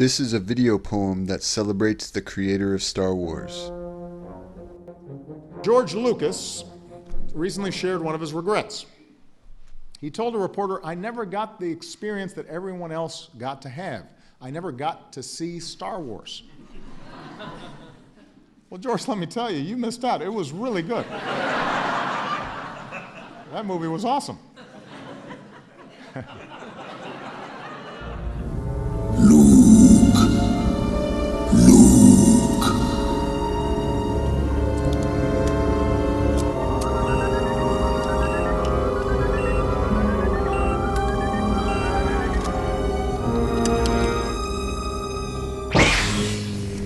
This is a video poem that celebrates the creator of Star Wars. George Lucas recently shared one of his regrets. He told a reporter, "I never got the experience that everyone else got to have. I never got to see Star Wars." Well, George, let me tell you, you missed out. It was really good. That movie was awesome.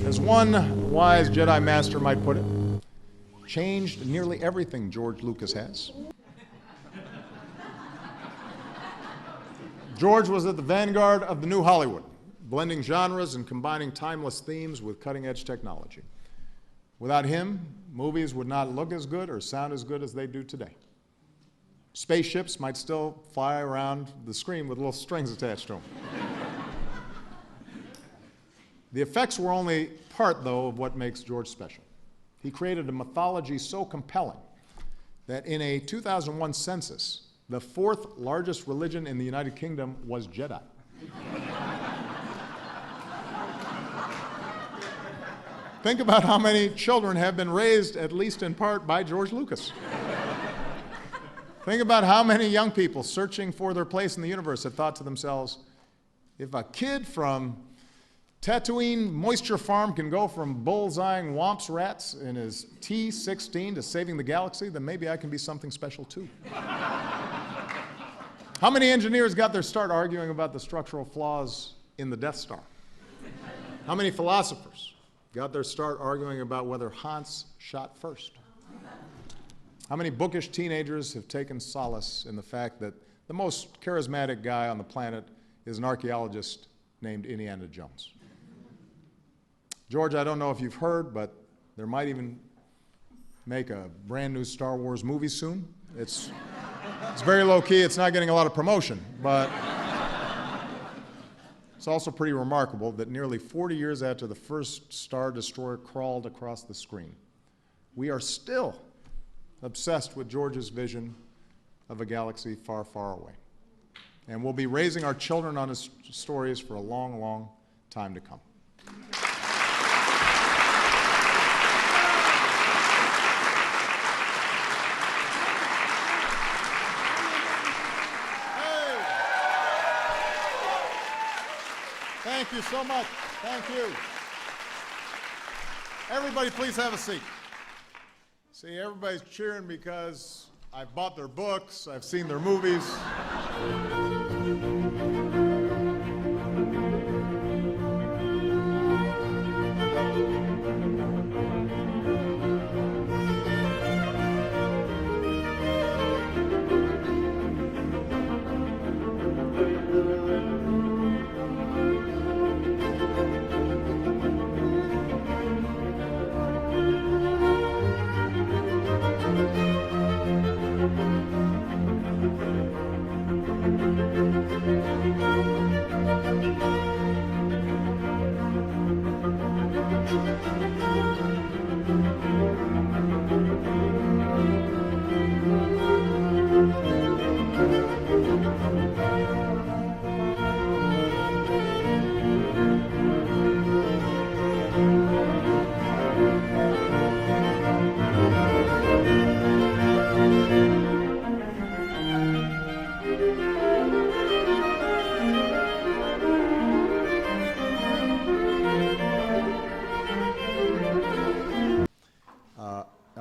As one wise Jedi master might put it, changed nearly everything George Lucas has. George was at the vanguard of the new Hollywood, blending genres and combining timeless themes with cutting-edge technology. Without him, movies would not look as good or sound as good as they do today. Spaceships might still fly around the screen with little strings attached to them. The effects were only part, though, of what makes George special. He created a mythology so compelling that in a 2001 census, the fourth largest religion in the United Kingdom was Jedi. Think about how many children have been raised, at least in part, by George Lucas. Think about how many young people searching for their place in the universe have thought to themselves, if a kid from Tatooine Moisture Farm can go from bullseyeing womps rats in his T-16 to saving the galaxy, then maybe I can be something special too. How many engineers got their start arguing about the structural flaws in the Death Star? How many philosophers got their start arguing about whether Hans shot first? How many bookish teenagers have taken solace in the fact that the most charismatic guy on the planet is an archaeologist named Indiana Jones? George, I don't know if you've heard, but there might even make a brand new Star Wars movie soon. It's very low-key. It's not getting a lot of promotion, but it's also pretty remarkable that nearly 40 years after the first Star Destroyer crawled across the screen, we are still obsessed with George's vision of a galaxy far, far away. And we'll be raising our children on his stories for a long, long time to come. Thank you so much. Thank you. Everybody, please have a seat. See, everybody's cheering because I've bought their books, I've seen their movies.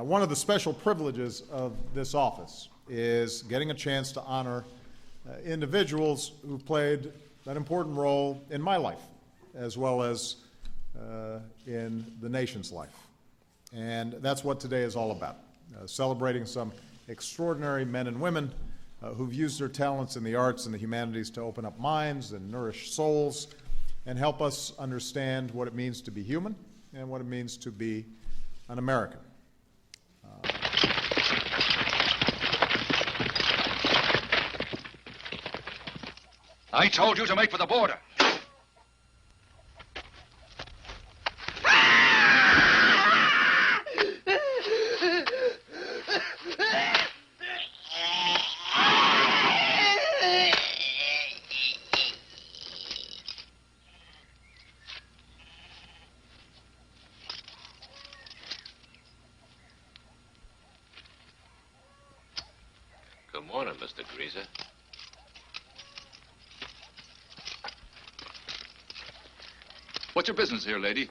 One of the special privileges of this office is getting a chance to honor individuals who played an important role in my life, as well as in the nation's life. And that's what today is all about, celebrating some extraordinary men and women who've used their talents in the arts and the humanities to open up minds and nourish souls and help us understand what it means to be human and what it means to be an American. I told you to make for the border. morning, Mr. Greaser. What's your business here, lady?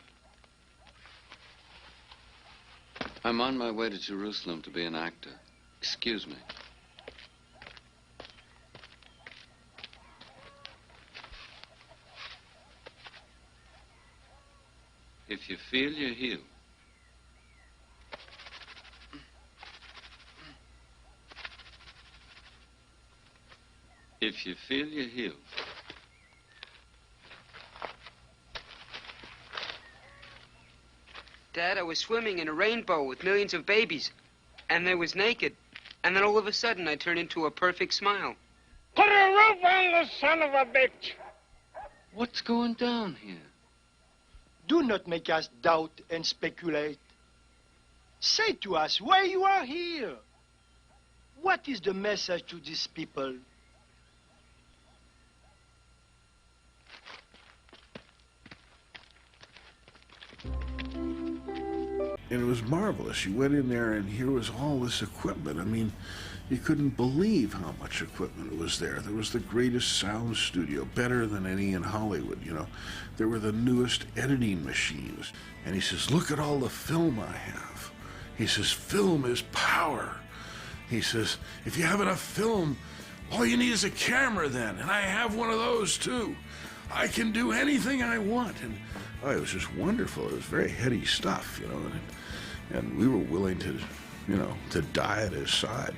I'm on my way to Jerusalem to be an actor. Excuse me. If you feel, you heal. If you feel, you heal. Dad, I was swimming in a rainbow with millions of babies, and I was naked. And then all of a sudden, I turned into a perfect smile. Put a roof on the son of a bitch! What's going down here? Do not make us doubt and speculate. Say to us why you are here. What is the message to these people? And it was marvelous. You went in there and here was all this equipment. I mean, you couldn't believe how much equipment was there. There was the greatest sound studio, better than any in Hollywood, you know. There were the newest editing machines. And he says, look at all the film I have. He says, film is power. He says, if you have enough film, all you need is a camera then. And I have one of those too. I can do anything I want. And oh, it was just wonderful. It was very heady stuff, you know. And we were willing to, you know, to die at his side.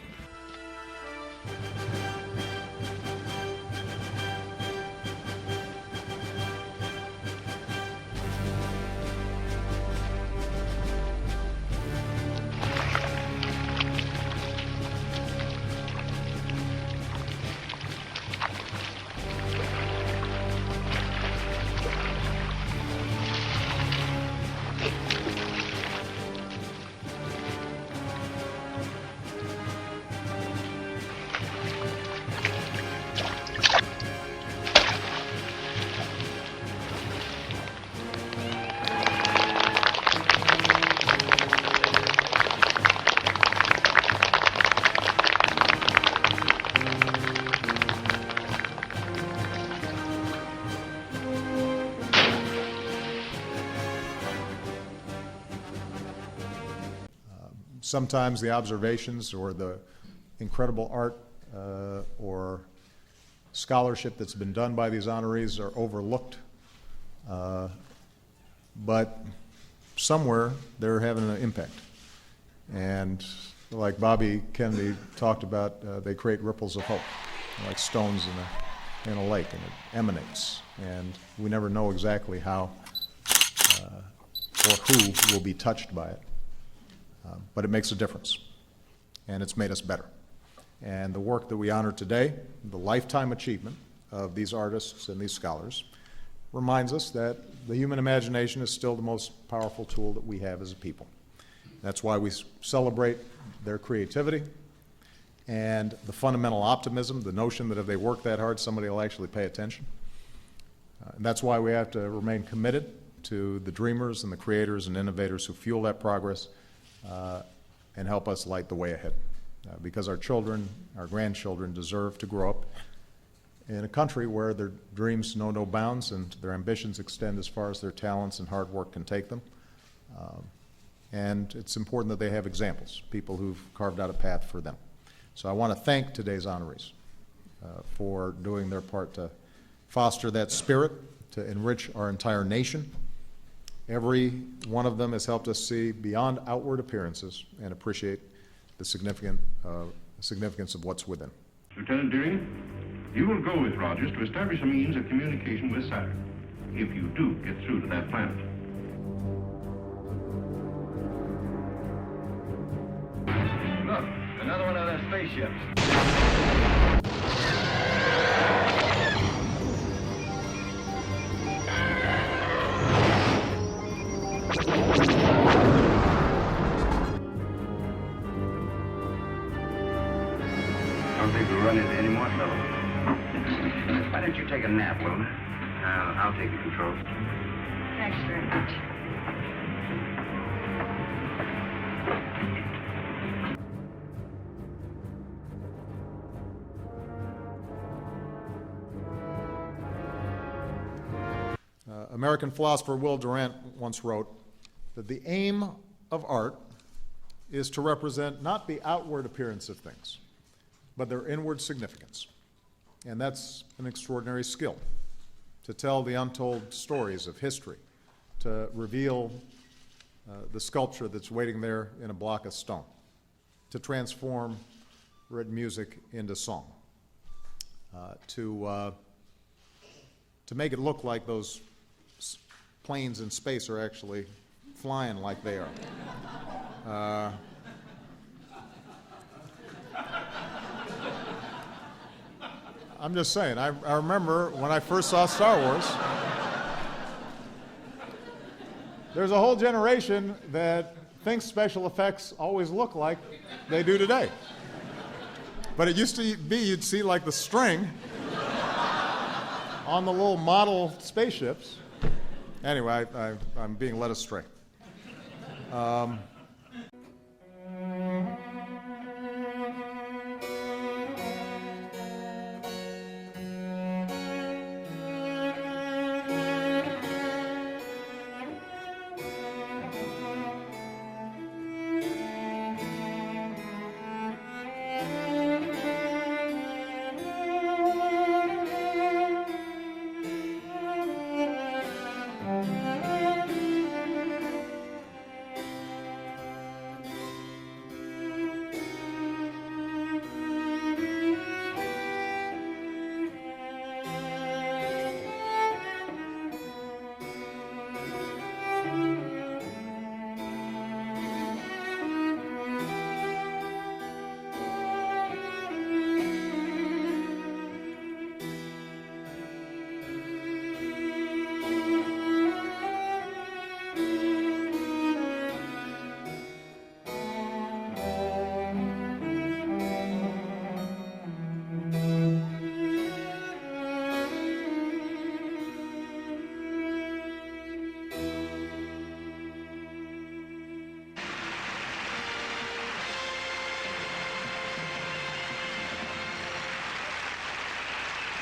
Sometimes the observations or the incredible art or scholarship that's been done by these honorees are overlooked, but somewhere they're having an impact. And like Bobby Kennedy talked about, they create ripples of hope, like stones in a lake, and it emanates. And we never know exactly how or who will be touched by it. But it makes a difference, and it's made us better. And the work that we honor today, the lifetime achievement of these artists and these scholars, reminds us that the human imagination is still the most powerful tool that we have as a people. That's why we celebrate their creativity and the fundamental optimism, the notion that if they work that hard, somebody will actually pay attention. And that's why we have to remain committed to the dreamers and the creators and innovators who fuel that progress and help us light the way ahead. Because our children, our grandchildren deserve to grow up in a country where their dreams know no bounds and their ambitions extend as far as their talents and hard work can take them. And it's important that they have examples, people who've carved out a path for them. So I want to thank today's honorees for doing their part to foster that spirit, to enrich our entire nation. Every one of them has helped us see beyond outward appearances and appreciate the significance of what's within. Lieutenant Deering, you will go with Rogers to establish a means of communication with Saturn, if you do get through to that planet. Look, another one of their spaceships. I don't think we'll run into any more trouble. Why don't you take a nap, Wilma? I'll take the controls. Thanks very much. American philosopher Will Durant once wrote that the aim of art is to represent not the outward appearance of things, but their inward significance. And that's an extraordinary skill, to tell the untold stories of history, to reveal the sculpture that's waiting there in a block of stone, to transform written music into song, to make it look like those planes in space are actually flying like they are. I'm just saying, I remember when I first saw Star Wars, there's a whole generation that thinks special effects always look like they do today. But it used to be you'd see like the string on the little model spaceships. Anyway, I'm being led astray.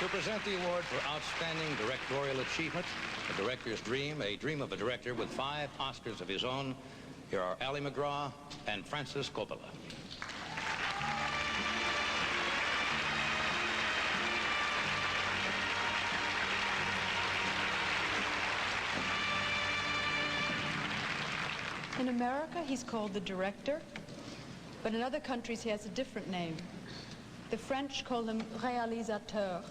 To present the award for Outstanding Directorial Achievement, A Director's Dream, a dream of a director with 5 Oscars of his own, here are Ali MacGraw and Francis Coppola. In America, he's called the director, but in other countries he has a different name. The French call him réalisateur.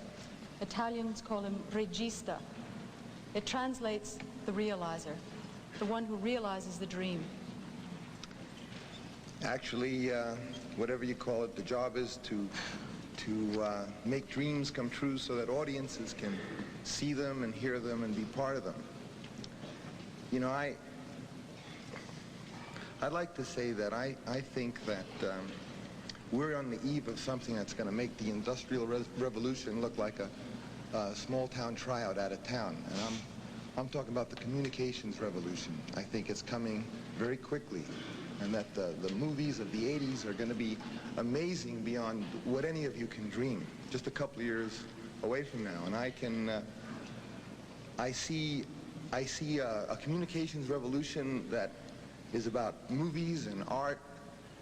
Italians call him regista. It translates the realizer, the one who realizes the dream. Actually, whatever you call it, the job is to make dreams come true so that audiences can see them and hear them and be part of them. You know, I'd like to say that I think that we're on the eve of something that's going to make the Industrial Revolution look like a small-town tryout out of town. And I'm talking about the communications revolution. I think it's coming very quickly, and that the movies of the 80s are going to be amazing beyond what any of you can dream, just a couple of years away from now. And I see a communications revolution that is about movies and art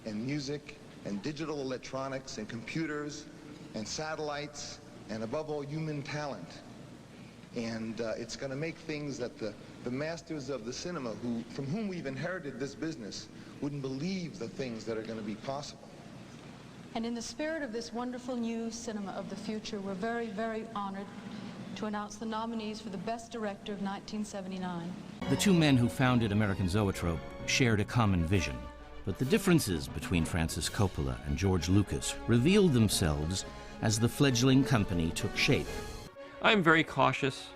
and music and digital electronics and computers and satellites and above all human talent. And it's going to make things that the masters of the cinema, from whom we've inherited this business, wouldn't believe the things that are going to be possible. And in the spirit of this wonderful new cinema of the future, we're very, very honored to announce the nominees for the Best Director of 1979. The 2 men who founded American Zoetrope shared a common vision, but the differences between Francis Coppola and George Lucas revealed themselves as the fledgling company took shape. I'm very cautious.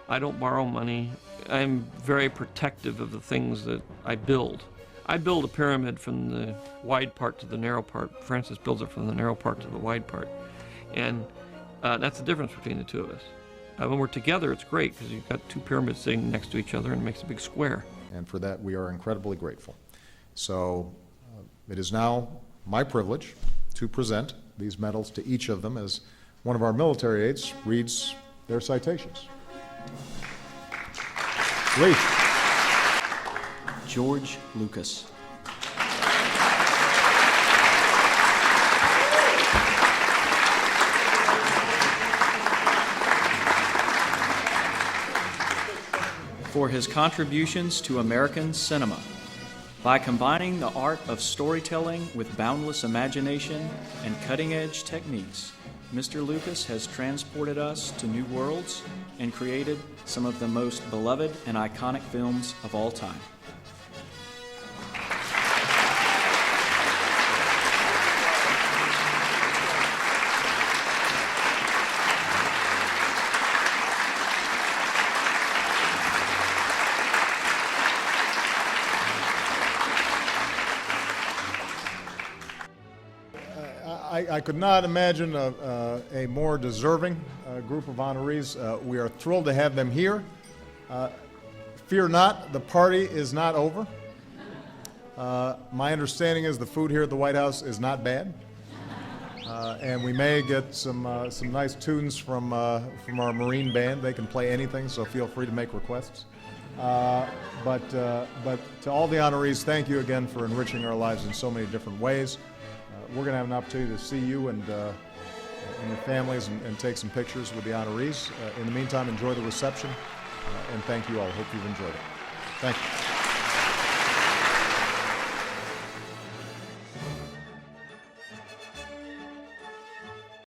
I don't borrow money. I'm very protective of the things that I build. I build a pyramid from the wide part to the narrow part. Francis builds it from the narrow part to the wide part. And that's the difference between the 2 of us. When we're together, it's great because you've got 2 pyramids sitting next to each other and it makes a big square. And for that, we are incredibly grateful. So it is now my privilege to present these medals to each of them as one of our military aides reads their citations. Lee. George Lucas. For his contributions to American cinema. By combining the art of storytelling with boundless imagination and cutting-edge techniques, Mr. Lucas has transported us to new worlds and created some of the most beloved and iconic films of all time. I could not imagine a more deserving group of honorees. We are thrilled to have them here. Fear not, the party is not over. My understanding is the food here at the White House is not bad. And we may get some nice tunes from our Marine band. They can play anything, so feel free to make requests. But to all the honorees, thank you again for enriching our lives in so many different ways. We're going to have an opportunity to see you and your families and take some pictures with the honorees. In the meantime, enjoy the reception, and thank you all. Hope you've enjoyed it. Thank you.